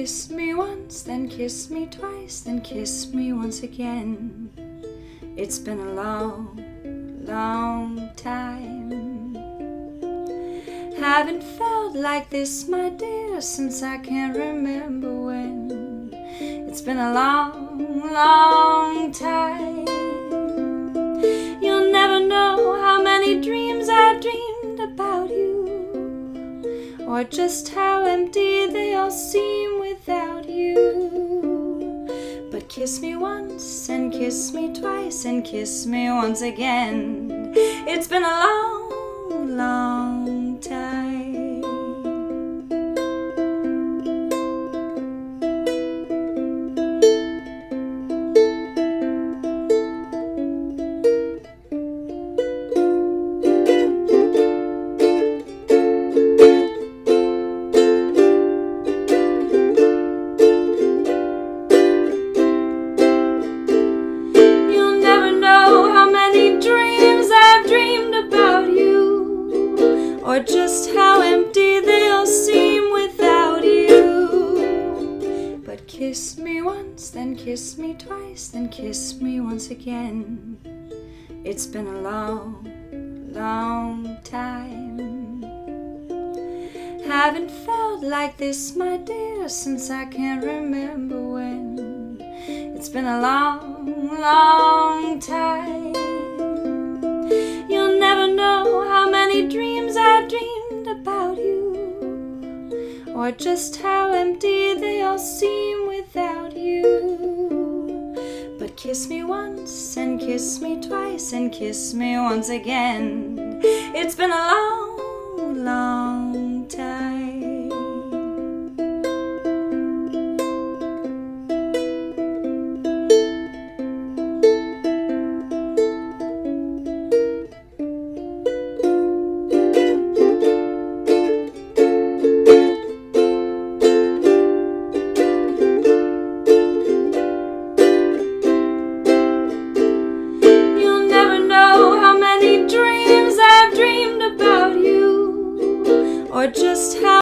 kiss me once, then kiss me twice, then kiss me once again. It's been a long, long time. Haven't felt like this, my dear, since I can't remember when. It's been a long, long time. You'll never know how many dreams I dreamed about you, or just how empty they all seem without you. But kiss me once, and kiss me twice, and kiss me once again. It's been a long, long time. Or just how empty they'll seem without you. But kiss me once, then kiss me twice, then kiss me once again. It's been a long, long time. Haven't felt like this, my dear, since I can't remember when. It's been a long, long time. You'll never know how many dreams I dreamed about you, or just how empty they all seem without you. But kiss me once, and kiss me twice, and kiss me once again. It's been a long, long